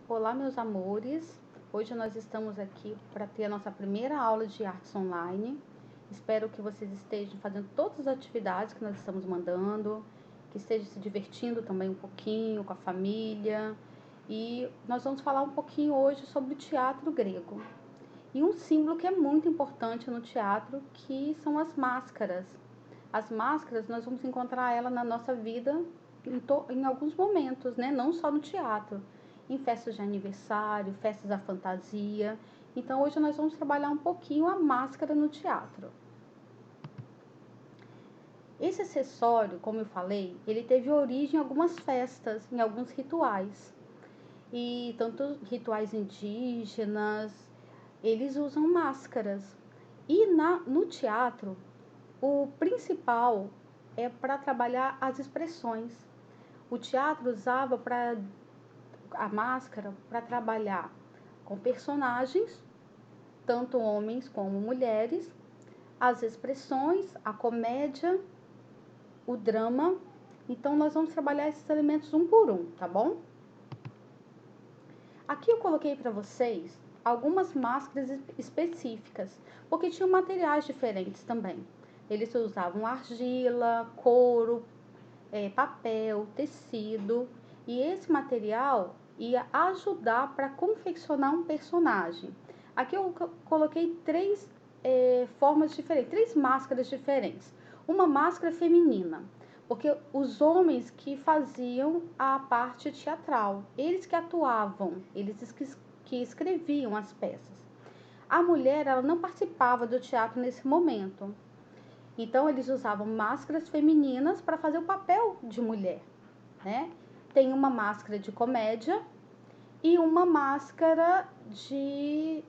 Olá, meus amores. Hoje nós estamos aqui para ter a nossa primeira aula de artes online. Espero que vocês estejam fazendo todas as atividades que nós estamos mandando, que estejam se divertindo também um pouquinho com a família. E nós vamos falar um pouquinho hoje sobre o teatro grego. E um símbolo que é muito importante no teatro, que são as máscaras. As máscaras, nós vamos encontrar ela na nossa vida em alguns momentos, né? Não só no teatro, em festas de aniversário, festas da fantasia. Então, hoje nós vamos trabalhar um pouquinho a máscara no teatro. Esse acessório, como eu falei, ele teve origem em algumas festas, em alguns rituais. E tanto rituais indígenas, eles usam máscaras. E no teatro, o principal é para trabalhar as expressões. O teatro usava a máscara para trabalhar com personagens, tanto homens como mulheres, as expressões, a comédia, o drama. Então, nós vamos trabalhar esses elementos um por um, tá bom? Aqui eu coloquei para vocês algumas máscaras específicas, porque tinham materiais diferentes também. Eles usavam argila, couro, papel, tecido, e esse material ia ajudar para confeccionar um personagem. Aqui eu coloquei três formas diferentes, três máscaras diferentes. Uma máscara feminina, porque os homens que faziam a parte teatral, eles que atuavam, eles que escreviam as peças. A mulher, ela não participava do teatro nesse momento. Então, eles usavam máscaras femininas para fazer o papel de mulher, né? Tem uma máscara de comédia e uma máscara de...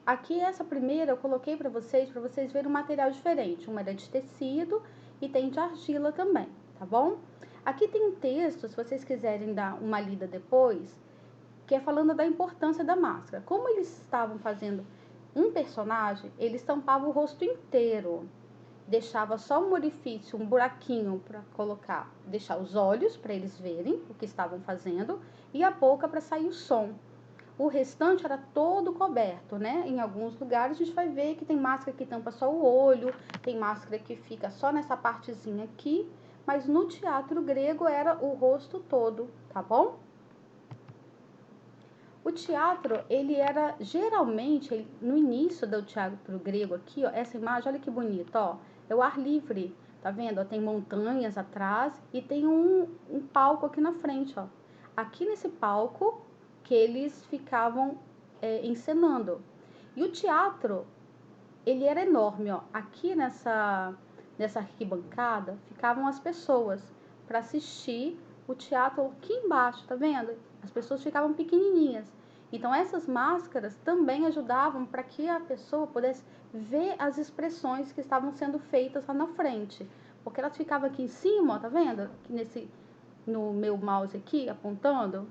Aqui, essa primeira, eu coloquei para vocês verem um material diferente. Uma era de tecido e tem de argila também, tá bom? Aqui tem um texto, se vocês quiserem dar uma lida depois, que é falando da importância da máscara. Como eles estavam fazendo um personagem, eles tampavam o rosto inteiro. Deixava só um orifício, um buraquinho para colocar, deixar os olhos para eles verem o que estavam fazendo e a boca para sair o som. O restante era todo coberto, né? Em alguns lugares a gente vai ver que tem máscara que tampa só o olho, tem máscara que fica só nessa partezinha aqui, mas no teatro grego era o rosto todo, tá bom? O teatro, ele era geralmente, no início do teatro grego aqui, ó, essa imagem, olha que bonita, ó, é o ar livre, tá vendo? Ó, tem montanhas atrás e tem um palco aqui na frente, ó. Aqui nesse palco que eles ficavam encenando. E o teatro, ele era enorme, ó. Aqui nessa arquibancada ficavam as pessoas para assistir o teatro aqui embaixo, tá vendo? As pessoas ficavam pequenininhas. Então, essas máscaras também ajudavam para que a pessoa pudesse ver as expressões que estavam sendo feitas lá na frente. Porque elas ficavam aqui em cima, ó, tá vendo? Aqui no meu mouse aqui, apontando.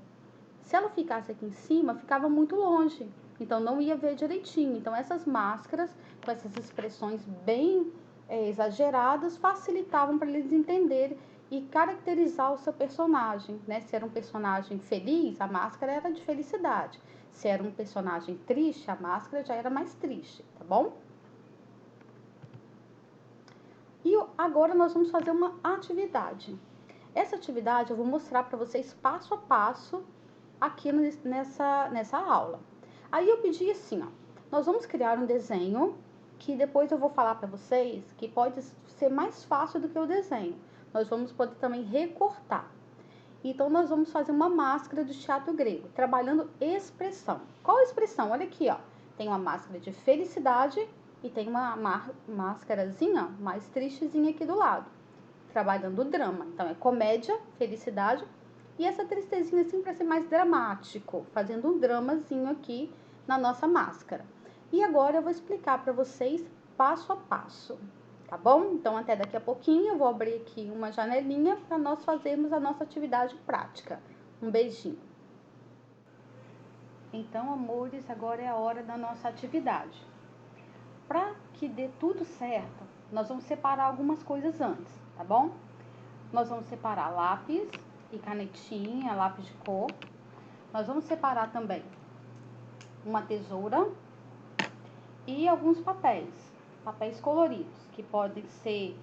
Se ela ficasse aqui em cima, ficava muito longe. Então, não ia ver direitinho. Então, essas máscaras, com essas expressões bem exageradas, facilitavam para eles entenderem e caracterizar o seu personagem, né? Se era um personagem feliz, a máscara era de felicidade. Se era um personagem triste, a máscara já era mais triste, tá bom? E agora nós vamos fazer uma atividade. Essa atividade eu vou mostrar para vocês passo a passo aqui nessa aula. Aí eu pedi assim, ó, nós vamos criar um desenho que depois eu vou falar para vocês que pode ser mais fácil do que o desenho. Nós vamos poder também recortar. Então, nós vamos fazer uma máscara do teatro grego, trabalhando expressão. Qual expressão? Olha aqui, ó. Tem uma máscara de felicidade e tem uma máscarazinha mais tristezinha aqui do lado, trabalhando o drama. Então, é comédia, felicidade e essa tristezinha assim para ser mais dramático, fazendo um dramazinho aqui na nossa máscara. E agora eu vou explicar para vocês passo a passo. Tá bom? Então, até daqui a pouquinho eu vou abrir aqui uma janelinha para nós fazermos a nossa atividade prática. Um beijinho. Então, amores, agora é a hora da nossa atividade. Para que dê tudo certo, nós vamos separar algumas coisas antes, tá bom? Nós vamos separar lápis e canetinha, lápis de cor. nós vamos separar também uma tesoura e alguns papéis coloridos, que podem ser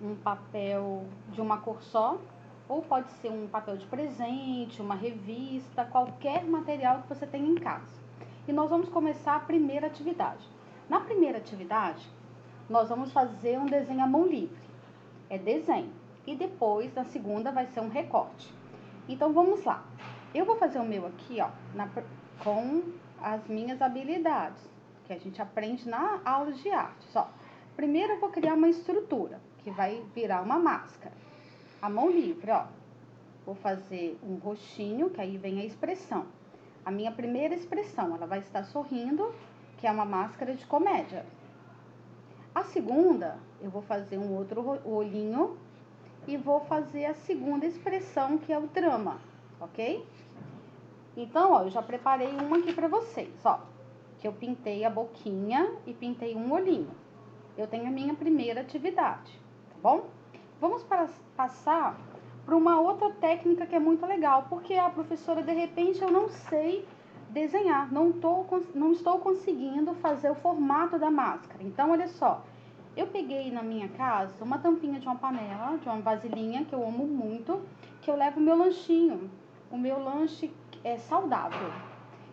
um papel de uma cor só, ou pode ser um papel de presente, uma revista, qualquer material que você tenha em casa. E nós vamos começar a primeira atividade. Na primeira atividade, nós vamos fazer um desenho à mão livre. É desenho. E depois, na segunda, vai ser um recorte. Então, vamos lá. Eu vou fazer o meu aqui, ó, com as minhas habilidades, que a gente aprende na aula de artes, ó. Primeiro, eu vou criar uma estrutura, que vai virar uma máscara. A mão livre, ó. Vou fazer um rostinho, que aí vem a expressão. A minha primeira expressão, ela vai estar sorrindo, que é uma máscara de comédia. A segunda, eu vou fazer um outro olhinho e vou fazer a segunda expressão, que é o drama, ok? Então, ó, eu já preparei uma aqui pra vocês, ó. Que eu pintei a boquinha e pintei um olhinho. Eu tenho a minha primeira atividade, tá bom? Vamos passar para uma outra técnica que é muito legal, porque a professora, de repente, eu não sei desenhar, não estou conseguindo fazer o formato da máscara. Então, olha só, eu peguei na minha casa uma tampinha de uma panela, de uma vasilhinha, que eu amo muito, que eu levo o meu lanchinho. O meu lanche é saudável.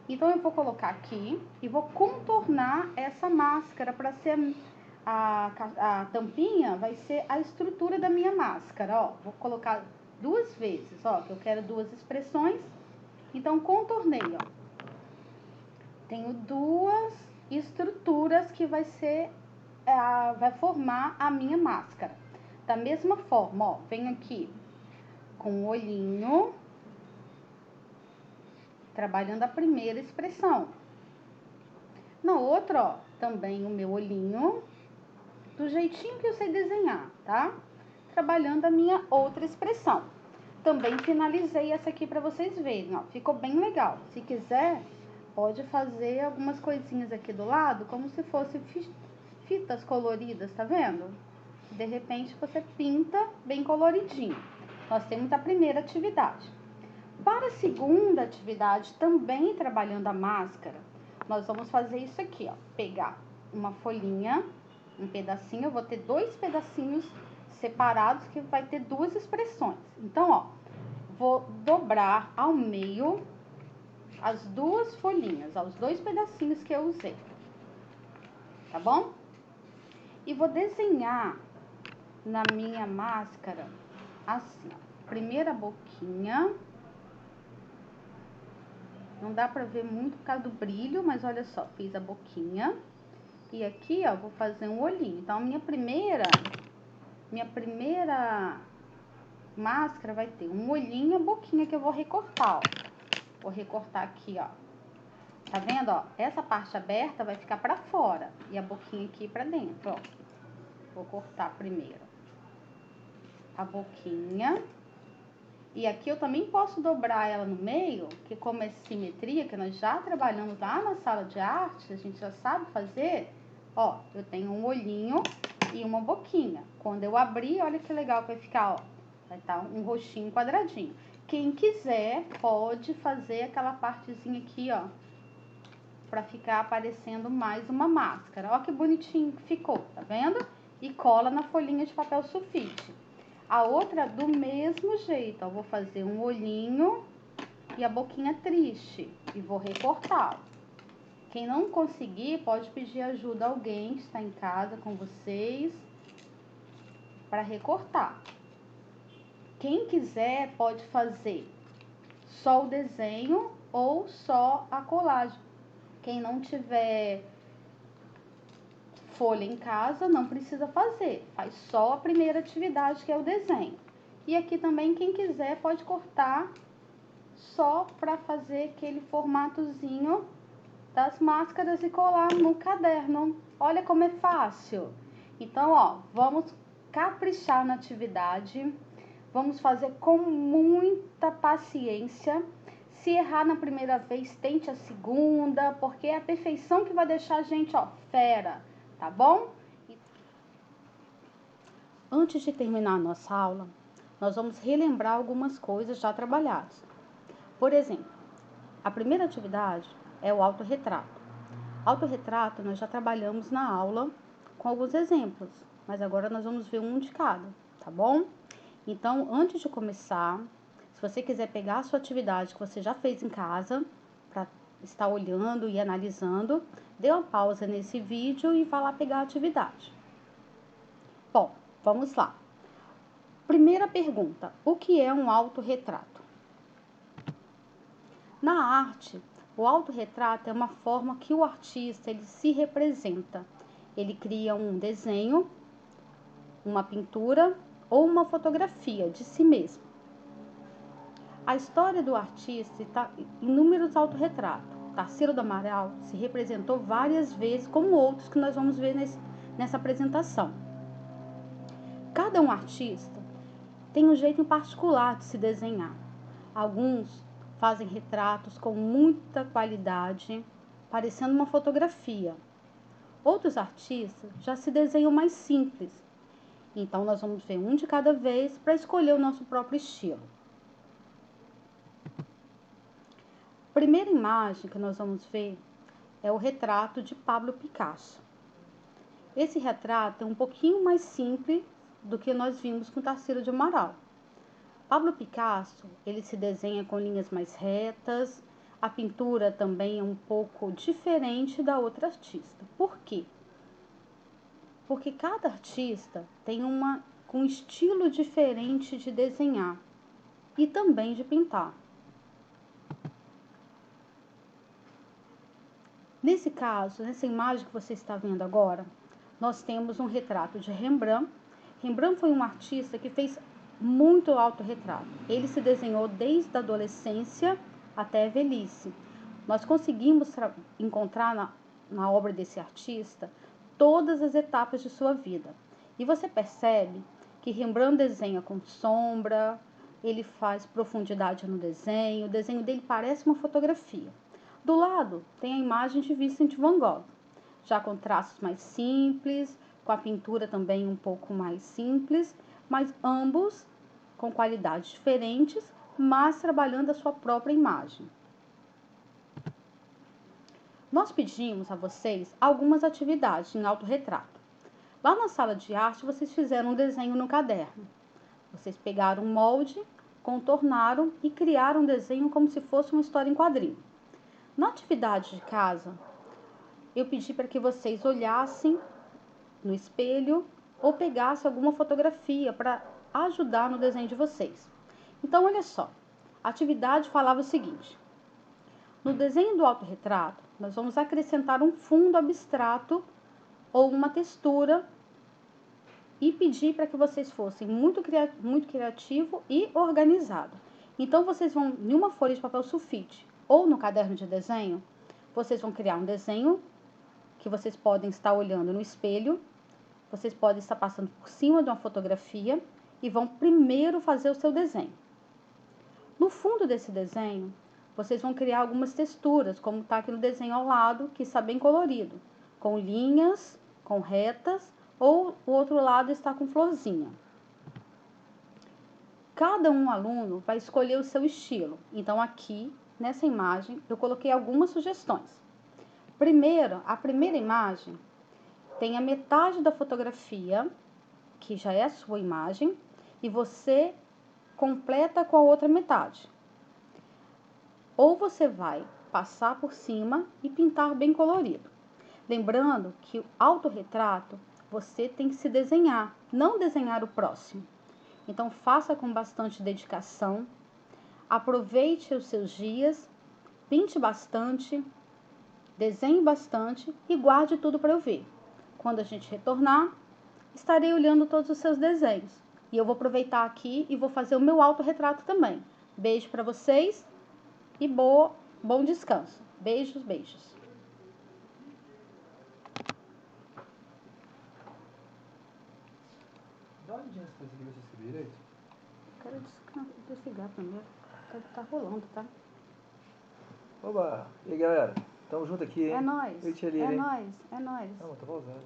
Então, eu vou colocar aqui e vou contornar essa máscara para ser a tampinha, vai ser a estrutura da minha máscara, ó. Vou colocar 2 vezes, ó, que eu quero 2 expressões. Então, contornei, ó. Tenho 2 estruturas que vai formar a minha máscara. Da mesma forma, ó, venho aqui com o olhinho, trabalhando a primeira expressão. Na outra, ó, também o meu olhinho, do jeitinho que eu sei desenhar, tá? Trabalhando a minha outra expressão. Também finalizei essa aqui para vocês verem, ó. Ficou bem legal. Se quiser, pode fazer algumas coisinhas aqui do lado, como se fosse fitas coloridas, tá vendo? De repente, você pinta bem coloridinho. Nós temos a primeira atividade. Para a segunda atividade, também trabalhando a máscara, nós vamos fazer isso aqui, ó. Pegar uma folhinha, um pedacinho, eu vou ter 2 pedacinhos separados que vai ter 2 expressões. Então, ó, vou dobrar ao meio as 2 folhinhas, ó, os 2 pedacinhos que eu usei, tá bom? E vou desenhar na minha máscara assim, ó. Primeira boquinha. Não dá pra ver muito por causa do brilho, mas olha só, fiz a boquinha. E aqui, ó, vou fazer um olhinho. Então, a minha primeira máscara vai ter um olhinho e a boquinha que eu vou recortar, ó. Vou recortar aqui, ó. Tá vendo, ó? Essa parte aberta vai ficar pra fora e a boquinha aqui pra dentro, ó. Vou cortar primeiro a boquinha. E aqui eu também posso dobrar ela no meio, que como é simetria, que nós já trabalhamos lá na sala de arte, a gente já sabe fazer, ó, eu tenho um olhinho e uma boquinha. Quando eu abrir, olha que legal que vai ficar, ó, vai estar um rostinho quadradinho. Quem quiser pode fazer aquela partezinha aqui, ó, pra ficar aparecendo mais uma máscara. Ó que bonitinho que ficou, tá vendo? E cola na folhinha de papel sulfite. A outra do mesmo jeito, ó, vou fazer um olhinho e a boquinha triste e vou recortar. Quem não conseguir, pode pedir ajuda a alguém que está em casa com vocês para recortar. Quem quiser pode fazer só o desenho ou só a colagem. Quem não tiver folha em casa, não precisa fazer. Faz só a primeira atividade, que é o desenho. E aqui também, quem quiser, pode cortar só para fazer aquele formatozinho das máscaras e colar no caderno. Olha como é fácil. Então, ó, vamos caprichar na atividade. Vamos fazer com muita paciência. Se errar na primeira vez, tente a segunda, porque é a perfeição que vai deixar a gente, ó, fera, tá bom? Antes de terminar a nossa aula, nós vamos relembrar algumas coisas já trabalhadas. Por exemplo, A primeira atividade é o autorretrato. Autorretrato nós já trabalhamos na aula com alguns exemplos, mas agora nós vamos ver um de cada, tá bom? Então, antes de começar, se você quiser pegar a sua atividade que você já fez em casa, para estar olhando e analisando, dê uma pausa nesse vídeo e vá lá pegar a atividade. Bom, vamos lá. Primeira pergunta: o que é um autorretrato? Na arte, o autorretrato é uma forma que o artista ele se representa. Ele cria um desenho, uma pintura ou uma fotografia de si mesmo. A história do artista está em inúmeros autorretratos. Tarsila do Amaral se representou várias vezes, como outros que nós vamos ver nessa apresentação. Cada um artista tem um jeito em particular de se desenhar. Alguns fazem retratos com muita qualidade, parecendo uma fotografia. Outros artistas já se desenham mais simples. Então, nós vamos ver um de cada vez para escolher o nosso próprio estilo. A primeira imagem que nós vamos ver é o retrato de Pablo Picasso. Esse retrato é um pouquinho mais simples do que nós vimos com Tarsila de Amaral. Pablo Picasso, ele se desenha com linhas mais retas, a pintura também é um pouco diferente da outra artista. Por quê? Porque cada artista tem um estilo diferente de desenhar e também de pintar. Nesse caso, nessa imagem que você está vendo agora, nós temos um retrato de Rembrandt. Rembrandt foi um artista que fez muito autorretrato. Ele se desenhou desde a adolescência até a velhice. Nós conseguimos encontrar na obra desse artista todas as etapas de sua vida. E você percebe que Rembrandt desenha com sombra, ele faz profundidade no desenho, o desenho dele parece uma fotografia. Do lado tem a imagem de Vincent van Gogh, já com traços mais simples, com a pintura também um pouco mais simples, mas ambos com qualidades diferentes, mas trabalhando a sua própria imagem. Nós pedimos a vocês algumas atividades em autorretrato. Lá na sala de arte, vocês fizeram um desenho no caderno. Vocês pegaram um molde, contornaram e criaram um desenho como se fosse uma história em quadrinho. Na atividade de casa, eu pedi para que vocês olhassem no espelho ou pegassem alguma fotografia para ajudar no desenho de vocês. Então, olha só, a atividade falava o seguinte: no desenho do autorretrato, nós vamos acrescentar um fundo abstrato ou uma textura e pedir para que vocês fossem muito criativo e organizado. Então, vocês vão, em uma folha de papel sulfite ou no caderno de desenho, vocês vão criar um desenho que vocês podem estar olhando no espelho, vocês podem estar passando por cima de uma fotografia e vão primeiro fazer o seu desenho. No fundo desse desenho, vocês vão criar algumas texturas, como está aqui no desenho ao lado, que está bem colorido, com linhas, com retas, ou o outro lado está com florzinha. Cada aluno vai escolher o seu estilo. Então, aqui, nessa imagem, eu coloquei algumas sugestões. Primeiro, a primeira imagem tem a metade da fotografia, que já é a sua imagem, e você completa com a outra metade. Ou você vai passar por cima e pintar bem colorido. Lembrando que o autorretrato você tem que se desenhar, não desenhar o próximo. Então, faça com bastante dedicação, aproveite os seus dias, pinte bastante, desenhe bastante e guarde tudo para eu ver. Quando a gente retornar, estarei olhando todos os seus desenhos. E eu vou aproveitar aqui e vou fazer o meu autorretrato também. Beijo para vocês e bom descanso. Beijos, beijos. Dá uma olhadinha se conseguir você escrever direito. Quero desligar primeiro. Tá rolando, tá? Oba! E aí, galera? Tamo junto aqui, hein? É nóis. Eu e Tia Lili, É hein? nóis. É nóis. Não, tô pausando.